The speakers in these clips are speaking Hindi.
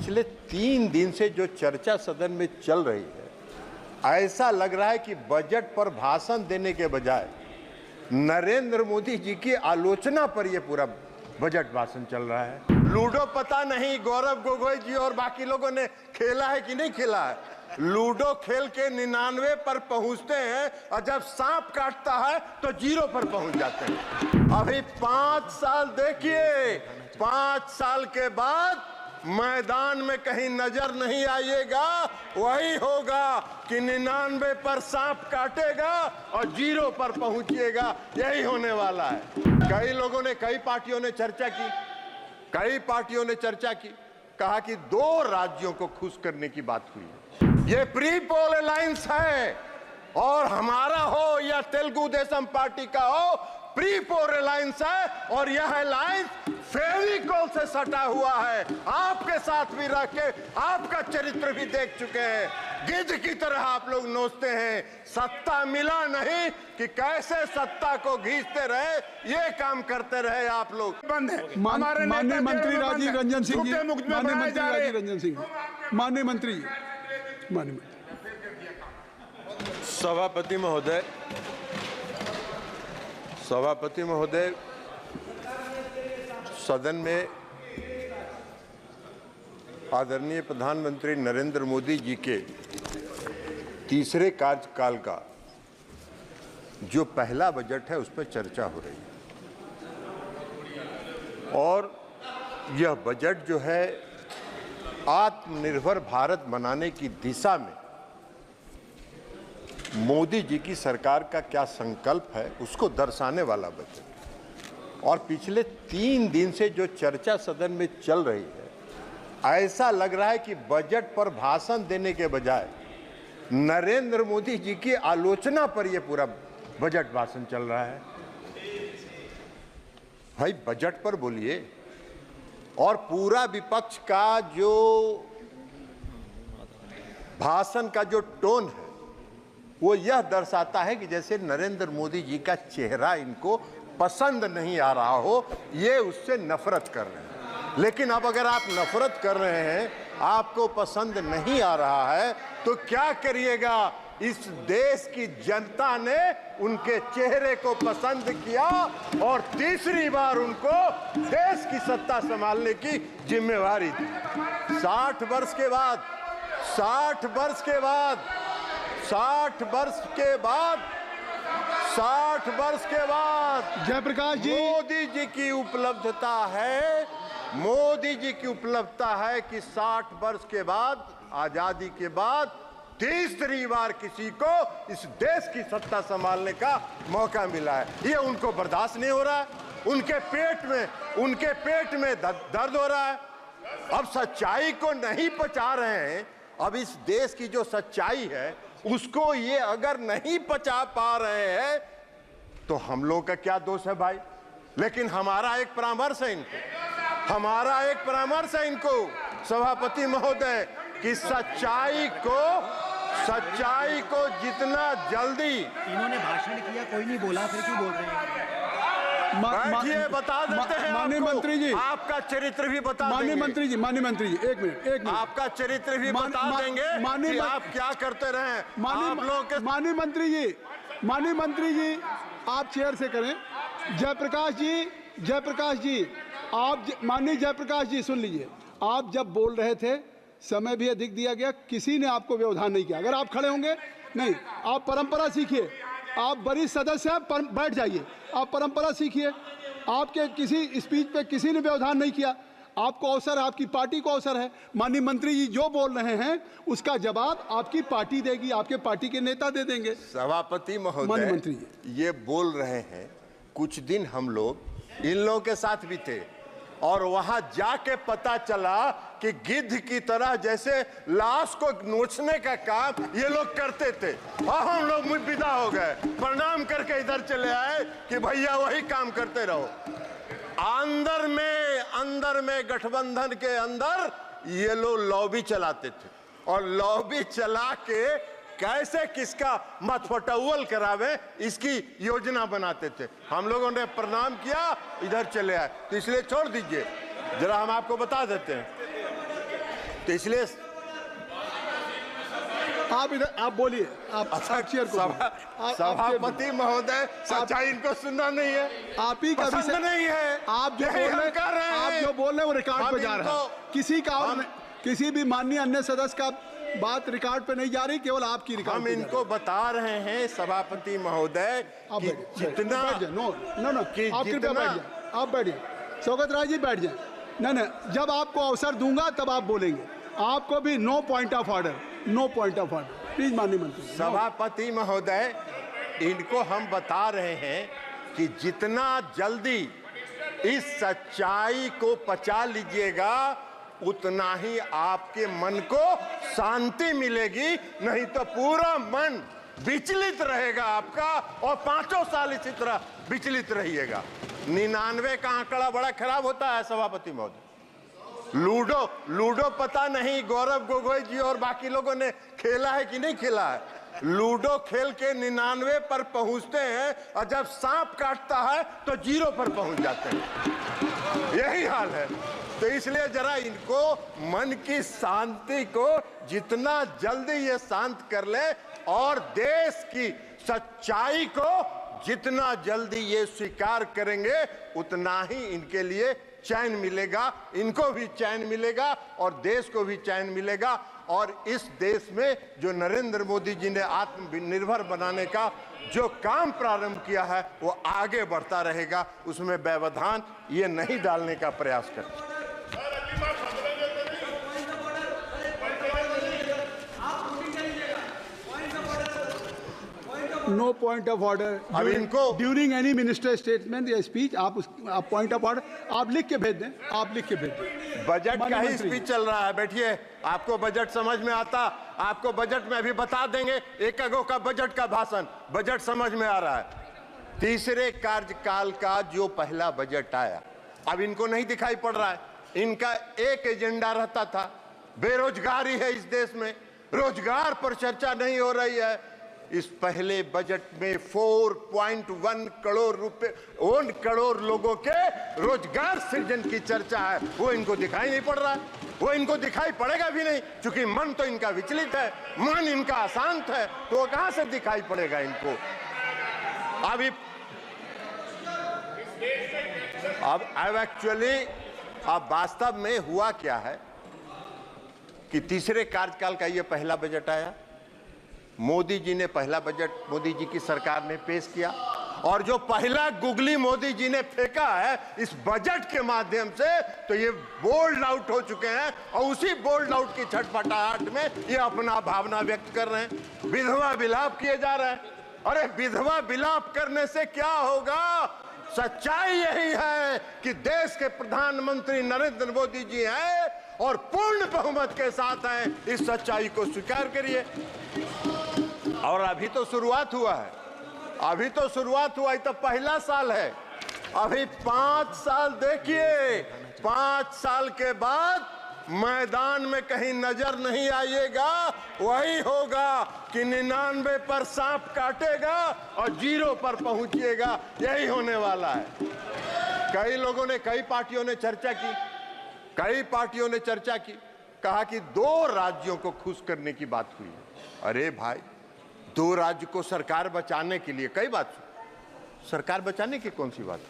पिछले 3 दिन से जो चर्चा सदन में चल रही है, ऐसा लग रहा है कि बजट पर भाषण देने के बजाय नरेंद्र मोदी जी की आलोचना पर यह पूरा बजट भाषण चल रहा है। लूडो पता नहीं गौरव गोगोई जी और बाकी लोगों ने खेला है कि नहीं खेला है। लूडो खेल के 99 पर पहुंचते हैं और जब सांप काटता है तो 0 पर पहुंच जाते हैं। अभी 5 साल देखिए, 5 साल के बाद मैदान में कहीं नजर नहीं आइएगा, वही होगा कि 99 पर सांप काटेगा और 0 पर पहुंचिएगा। यही होने वाला है। कई लोगों ने, कई पार्टियों ने चर्चा की, कहा कि 2 राज्यों को खुश करने की बात हुई है। ये प्री पोल अलायंस है और हमारा हो या तेलुगु देशम पार्टी का हो, प्री पोल अलायंस है और यह अलायंस फेविकोल से सटा हुआ है। आपके साथ भी रह के आपका चरित्र भी देख चुके हैं। गिद्ध की तरह आप लोग नोचते हैं। सत्ता मिला नहीं कि कैसे सत्ता को घींचते रहे, ये काम करते रहे आप लोग। बंद है। माननीय मंत्री राजीव रंजन सिंह जी, माननीय मंत्री राजीव रंजन सिंह, माननीय मंत्री, सभापति महोदय, सदन में आदरणीय प्रधानमंत्री नरेंद्र मोदी जी के तीसरे कार्यकाल का जो पहला बजट है उस पर चर्चा हो रही है और यह बजट जो है आत्मनिर्भर भारत बनाने की दिशा में मोदी जी की सरकार का क्या संकल्प है उसको दर्शाने वाला बजट। और पिछले 3 दिन से जो चर्चा सदन में चल रही है, ऐसा लग रहा है कि बजट पर भाषण देने के बजाय नरेंद्र मोदी जी की आलोचना पर यह पूरा बजट भाषण चल रहा है। भाई बजट पर बोलिए। और पूरा विपक्ष का जो भाषण का जो टोन है वो यह दर्शाता है कि जैसे नरेंद्र मोदी जी का चेहरा इनको पसंद नहीं आ रहा हो, ये उससे नफरत कर रहे हैं। लेकिन अब अगर आप नफरत कर रहे हैं, आपको पसंद नहीं आ रहा है, तो क्या करिएगा? इस देश की जनता ने उनके चेहरे को पसंद किया और तीसरी बार उनको देश की सत्ता संभालने की जिम्मेवारी दी। 60 वर्ष के बाद जयप्रकाश जी, मोदी जी की उपलब्धता है कि 60 वर्ष के बाद, आजादी के बाद तीसरी बार किसी को इस देश की सत्ता संभालने का मौका मिला है। ये उनको बर्दाश्त नहीं हो रहा है। उनके पेट में दर्द हो रहा है। अब सच्चाई को नहीं पचा रहे हैं। अब इस देश की जो सच्चाई है उसको ये अगर नहीं पचा पा रहे हैं तो हम लोगों का क्या दोष है भाई? लेकिन हमारा एक परामर्श है इनको, सभापति महोदय, कि सच्चाई को जितना जल्दी। इन्होंने भाषण किया, कोई नहीं बोला, फिर क्यों बोल रहे हैं? बैठिए, बता देते हैं माननीय मंत्री जी, आपका चरित्र भी बता देंगे। माननीय मंत्री जी, एक मिनट, आपका चरित्र भी बता देंगे कि आप क्या करते रहे। माननीय मंत्री जी, आप चेयर से करें। जयप्रकाश जी, माननीय जयप्रकाश जी सुन लीजिए। आप जब बोल रहे थे समय भी अधिक दिया गया, किसी ने आपको व्यवधान नहीं किया। अगर आप खड़े होंगे, नहीं, आप परंपरा सीखिए। आप वरिष्ठ सदस्य हैं, बैठ जाइए। आप परंपरा सीखिए। आपके किसी स्पीच पे किसी ने व्यवधान नहीं किया। आपको अवसर, आपकी पार्टी को अवसर है। माननीय मंत्री जी जो बोल रहे हैं उसका जवाब आपकी पार्टी देगी, आपके पार्टी के नेता दे देंगे। सभापति महोदय, माननीय मंत्री जी ये बोल रहे हैं। कुछ दिन हम लोग इन लोगों के साथ भी थे और वहां जाके पता चला कि गिद्ध की तरह जैसे लाश को नोचने का काम ये लोग करते थे। और हम लोग विदा हो गए, प्रणाम करके इधर चले आए कि भैया वही काम करते रहो। अंदर में गठबंधन के अंदर ये लोग लॉबी चलाते थे और लॉबी चला के कैसे किसका मतफटौल करावे इसकी योजना बनाते थे। हम लोगों ने प्रणाम किया, इधर चले आए। तो इसलिए छोड़ दीजिए, जरा हम आपको बता देते हैं। तो इसलिए आप इधर आप बोलिए, आप चेयर को सभापति महोदय, सच्चाई इनको सुनना नहीं है, आप ही का पसंद विषय नहीं है। आप जो यही बोल हम रहे कर रहे हैं। आप जो बोल रहे हैं वो रिकॉर्ड पे जा रहा है। किसी का और किसी भी माननीय अन्य सदस्य का बात रिकॉर्ड पे नहीं जा रही, केवल आपकी रिकॉर्ड हम पे जा इनको बता रहे हैं सभापति महोदय आप कि जितना नो नो नो कि आप कृपया जितना- बैठ जाए, आप बैठिए, शौकत राय जी बैठ जाए। नहीं, जब आपको अवसर दूंगा तब आप बोलेंगे। आपको भी no point of order, no point of order, please माननीय मंत्री। सभापति महोदय, इनको हम बता रहे हैं कि जितना जल्दी इस सच्चाई को पचा लीजिएगा उतना ही आपके मन को शांति मिलेगी, नहीं तो पूरा मन विचलित रहेगा आपका, और 5 साल इसी तरह विचलित रहिएगा। 99 का आंकड़ा बड़ा खराब होता है सभापति महोदय। लूडो पता नहीं गौरव गोगोई जी और बाकी लोगों ने खेला है कि नहीं खेला है। लूडो खेल के 99 पर पहुंचते हैं और जब सांप काटता है तो 0 पर पहुंच जाते हैं। यही हाल है। तो इसलिए जरा इनको मन की शांति को जितना जल्दी ये शांत कर ले और देश की सच्चाई को जितना जल्दी ये स्वीकार करेंगे उतना ही इनके लिए चैन मिलेगा, इनको भी चैन मिलेगा और देश को भी चैन मिलेगा। और इस देश में जो नरेंद्र मोदी जी ने आत्मनिर्भर बनाने का जो काम प्रारंभ किया है वो आगे बढ़ता रहेगा, उसमें व्यवधान ये नहीं डालने का प्रयास करें। नो पॉइंट ऑफ ऑर्डर अब इनको ड्यूरिंग एनी मिनिस्टर स्टेटमेंट या स्पीच आप पॉइंट ऑफ ऑर्डर आप लिख के भेज दें, आप लिख के भेज दें। बजट का ही स्पीच चल रहा है, बैठिए, आपको बजट समझ में आता, आपको बजट में भी बता देंगे। एक का बजट का भाषण, बजट समझ में आ रहा है। तीसरे कार्यकाल का जो पहला बजट आया, अब इनको नहीं दिखाई पड़ रहा है। इनका एक एजेंडा रहता था, बेरोजगारी है इस देश में, रोजगार पर चर्चा नहीं हो रही है। इस पहले बजट में 4.1 करोड़ रुपए 1 करोड़ लोगों के रोजगार सृजन की चर्चा है, वो इनको दिखाई नहीं पड़ रहा है। वो इनको दिखाई पड़ेगा भी नहीं, क्योंकि मन तो इनका विचलित है, मन इनका अशांत है, तो वो कहां से दिखाई पड़ेगा इनको। अब एक्चुअली अब वास्तव में हुआ क्या है कि तीसरे कार्यकाल का ये पहला बजट आया, मोदी जी ने पहला बजट मोदी जी की सरकार ने पेश किया, और जो पहला गुगली मोदी जी ने फेंका है इस बजट के माध्यम से, तो ये बोल्ड आउट हो चुके हैं और उसी बोल्ड आउट की छटपटाहट में ये अपना भावना व्यक्त कर रहे हैं। विधवा विलाप किए जा रहे हैं। अरे विधवा विलाप करने से क्या होगा? सच्चाई यही है कि देश के प्रधानमंत्री नरेंद्र मोदी जी हैं और पूर्ण बहुमत के साथ हैं। इस सच्चाई को स्वीकार करिए। और अभी तो शुरुआत हुआ है, अभी तो शुरुआत हुआ है, तो पहला साल है। अभी 5 साल देखिए, 5 साल के बाद मैदान में कहीं नजर नहीं आइएगा, वही होगा कि 99 पर सांप काटेगा और 0 पर पहुंचिएगा। यही होने वाला है। कई लोगों ने, कई पार्टियों ने चर्चा की, कई पार्टियों ने चर्चा की, कहा कि 2 राज्यों को खुश करने की बात हुई है। अरे भाई, 2 राज्य को सरकार बचाने के लिए, कई बात, सरकार बचाने की कौन सी बात?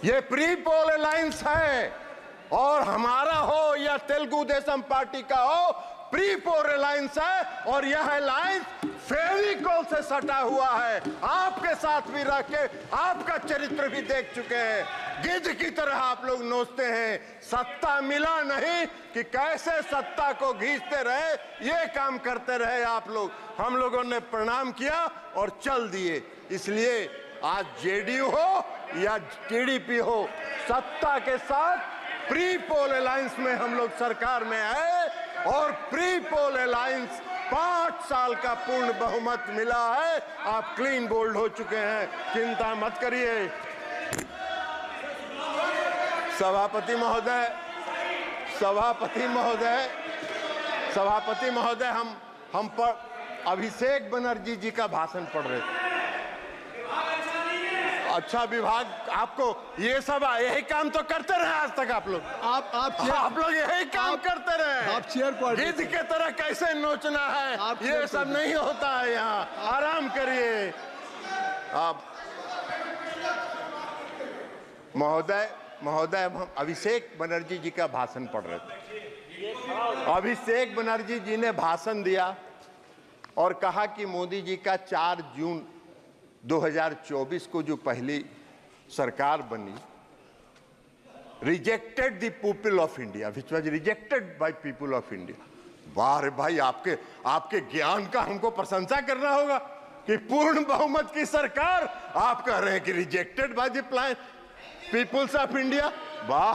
ये प्री पोल अलायंस है, और हमारा हो या तेलुगु देशम पार्टी का हो, प्री पोल अलायंस है, और यह अलायंस फेविकोल से सटा हुआ है। आपके साथ भी रह के आपका चरित्र भी देख चुके हैं। गिद्ध की तरह आप लोग नोचते हैं। सत्ता मिला नहीं कि कैसे सत्ता को घींचते रहे, ये काम करते रहे आप लोग। हम लोगों ने प्रणाम किया और चल दिए। इसलिए आज जेडीयू हो या टीडीपी हो, सत्ता के साथ प्री पोल अलायंस में हम लोग सरकार में आए, और प्री पोल अलायंस 5 साल का पूर्ण बहुमत मिला है। आप क्लीन बोल्ड हो चुके हैं, चिंता मत करिए। सभापति महोदय, सभापति महोदय, सभापति महोदय, हम पर अभिषेक बनर्जी जी का भाषण पढ़ रहे थे। अच्छा विभाग, आपको ये सब यही काम तो करते रहे आज तक। आप लोग यही काम करते रहे। आप चेयर को गिद्ध के तरह कैसे नोचना है, आप ये चेयर सब को नहीं होता है यहाँ। आराम करिए आप। महोदय हम अभिषेक बनर्जी जी का भाषण पढ़ रहे थे। अभिषेक बनर्जी जी ने भाषण दिया और कहा कि मोदी जी का 4 जून 2024 को जो पहली सरकार बनी, rejected the people of India, which was rejected by people of India. वाह रे भाई, आपके ज्ञान का हमको प्रशंसा करना होगा कि पूर्ण बहुमत की सरकार, आप कह रहे हैं कि rejected by the peoples of India. वाह,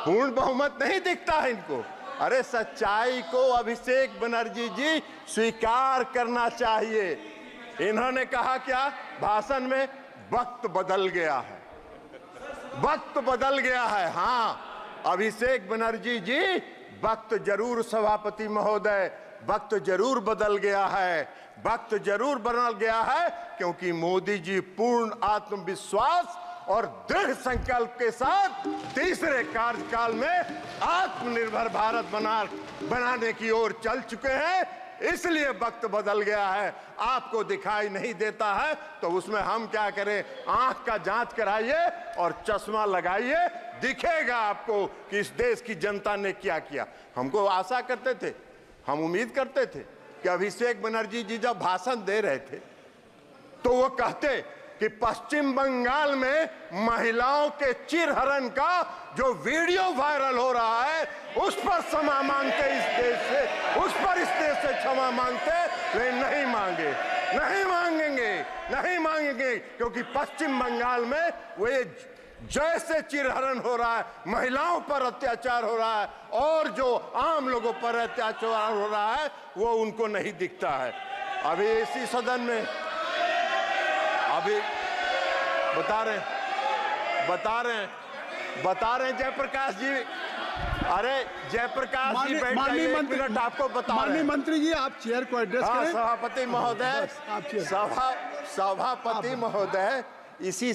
पूर्ण बहुमत नहीं दिखता है इनको। अरे सच्चाई को अभिषेक बनर्जी जी स्वीकार करना चाहिए। इन्होंने कहा क्या भाषण में, वक्त बदल गया है, वक्त बदल गया है। हाँ अभिषेक बनर्जी जी, वक्त जरूर, सभापति महोदय, वक्त जरूर बदल गया है, वक्त जरूर बदल गया है, क्योंकि मोदी जी पूर्ण आत्मविश्वास और दृढ़ संकल्प के साथ तीसरे कार्यकाल में आत्मनिर्भर भारत बनाने की ओर चल चुके हैं। इसलिए वक्त बदल गया है। आपको दिखाई नहीं देता है तो उसमें हम क्या करें, आंख का जांच कराइए और चश्मा लगाइए, दिखेगा आपको कि इस देश की जनता ने क्या किया। हमको आशा करते थे, हम उम्मीद करते थे कि अभिषेक बनर्जी जी जब भाषण दे रहे थे तो वो कहते कि पश्चिम बंगाल में महिलाओं के चिरहरण का जो वीडियो वायरल हो रहा है उस पर क्षमा मांगते, इस देश से, उस पर इस देश से क्षमा मांगते, वे नहीं मांगे, नहीं मांगेंगे, नहीं मांगेंगे, क्योंकि पश्चिम बंगाल में वे जैसे चिरहरण हो रहा है, महिलाओं पर अत्याचार हो रहा है और जो आम लोगों पर अत्याचार हो रहा है वो उनको नहीं दिखता है। अभी इसी सदन में अभी बता रहे हैं जयप्रकाश जी, अरे जयप्रकाश जी बैठ जाइए, एक मिनट आपको बता रहे हैं। माननीय मंत्री जी आप चेयर को एड्रेस करें। सभापति महोदय, सभापति महोदय, इसी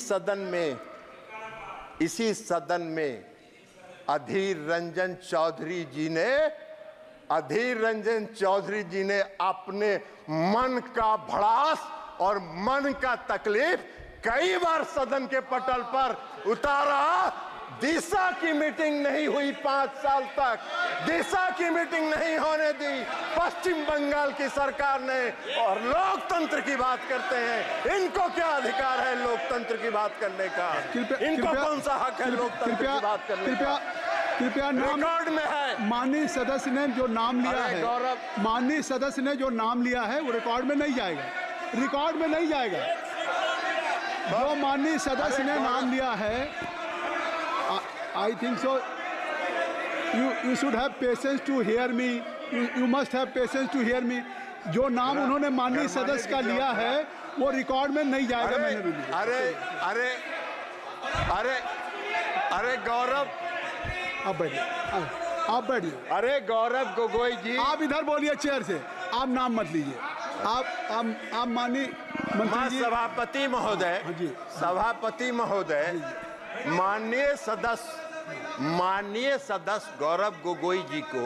सदन में अधीर रंजन चौधरी जी ने अपने मन का भड़ास और मन का तकलीफ कई बार सदन के पटल पर उतारा। दिशा की मीटिंग नहीं हुई 5 साल तक, दिशा की मीटिंग नहीं होने दी पश्चिम बंगाल की सरकार ने, और लोकतंत्र की बात करते हैं। इनको क्या अधिकार है लोकतंत्र की बात करने का? इनको कौन सा हक है लोकतंत्र की बात करने का? कृपया रिकॉर्ड में है। माननीय सदस्य ने जो नाम लिया है, माननीय सदस्य ने जो नाम लिया है वो रिकॉर्ड में नहीं जाएगा, रिकॉर्ड में नहीं जाएगा। जो माननीय सदस्य ने नाम लिया है, I think so you should have patience to hear me, you must have patience to hear me. जो नाम उन्होंने माननीय सदस्य का लिया है वो रिकॉर्ड में नहीं जाएगा। मैंने भी लिया। अरे गौरव, आप बैठिए। अरे गौरव गोगोई जी, आप इधर बोलिए चेयर से, आप नाम मत लीजिए। आप माननीय मंत्री जी, सभापति महोदय, सभापति महोदय, माननीय सदस्य गौरव गोगोई जी को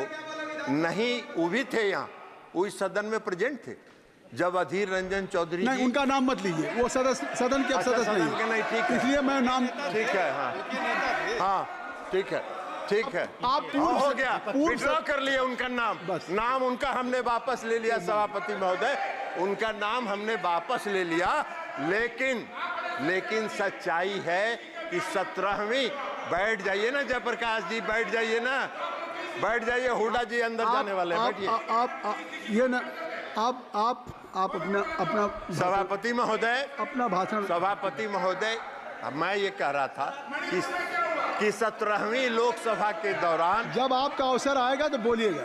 नहीं, वो भी थे यहाँ, वो इस सदन में प्रेजेंट थे जब अधीर रंजन चौधरी नहीं, उनका नाम मत लीजिए, वो सदन के सदस्य नहीं, ठीक है, इसलिए मैं नाम, ठीक है, हाँ ठीक है, ठीक है, आप हो गया, विड्रॉ कर लिया उनका नाम, नाम उनका हमने वापस ले लिया। सभापति महोदय, उनका नाम हमने वापस ले लिया, लेकिन सच्चाई है कि 17वीं, बैठ जाइए ना जयप्रकाश जी, बैठ जाइए ना, बैठ जाइए, हुड्डा जी अंदर जाने वाले, बैठिए। आप अपना सभापति महोदय, अपना भाषण। सभापति महोदय, मैं ये कह रहा था कि 17वीं लोकसभा के दौरान जब आपका अवसर आएगा तो बोलिएगा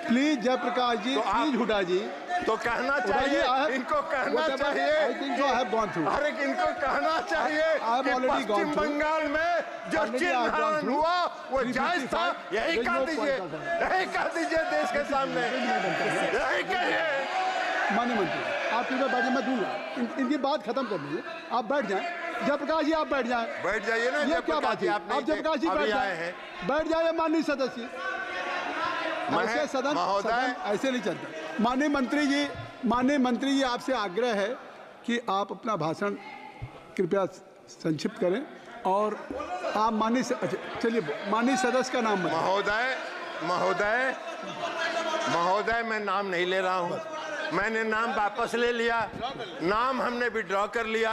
प्लीज। जयप्रकाश जी, तो प्लीज हुड्डा जी, तो कहना चाहिए, इनको कहना चाहिए, अरे इनको कहना चाहिए कि पश्चिम बंगाल में जो चिरहरण हुआ वो जायज था। यही कह दीजिए देश के सामने, यही कहिए। माननीय मंत्री, आप कृपया बैठिए, मैं दूंगा, इनकी बात खत्म कर दीजिए, आप बैठ जाएं। जयप्रकाश जी आप बैठ जाएं, बैठ जाइए ना, ये क्या बात है? आप जयप्रकाश जी बैठ जाए, बैठ जाइए माननीय सदस्य। ऐसे सदन ऐसे नहीं चलता। माननीय मंत्री जी आपसे आग्रह है कि आप अपना भाषण कृपया संक्षिप्त करें और आप चलिए माननीय सदस्य का नाम महोदय मैं नाम नहीं ले रहा हूं, मैंने नाम वापस ले लिया, नाम हमने विड्रॉ कर लिया।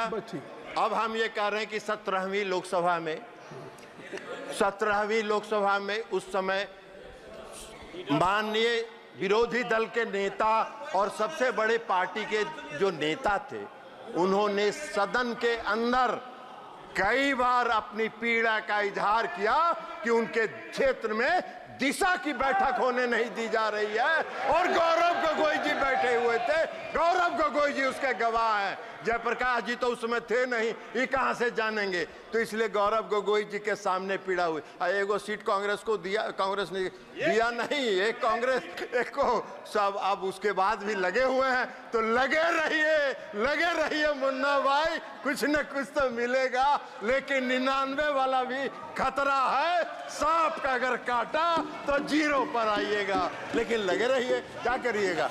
अब हम ये कह रहे हैं कि 17वीं लोकसभा में उस समय माननीय विरोधी दल के नेता और सबसे बड़े पार्टी के जो नेता थे, उन्होंने सदन के अंदर कई बार अपनी पीड़ा का इजहार किया कि उनके क्षेत्र में दिशा की बैठक होने नहीं दी जा रही है, और गौरव गोगोई जी बैठे हुए थे। गौरव गोगोई जी उसके गवाह हैं, जयप्रकाश जी तो उसमें थे नहीं, ये कहां से जानेंगे। तो इसलिए गौरव गोगोई जी के सामने पीड़ा हुई। एगो सीट कांग्रेस को दिया, कांग्रेस ने दिया नहीं, एक कांग्रेस एक को सब अब उसके बाद भी लगे हुए हैं। तो लगे रहिए मुन्ना भाई, कुछ न कुछ तो मिलेगा। लेकिन 99 वाला भी खतरा है, सांप का अगर काटा तो 0 पर आइएगा। लेकिन लगे रहिए, क्या करिएगा।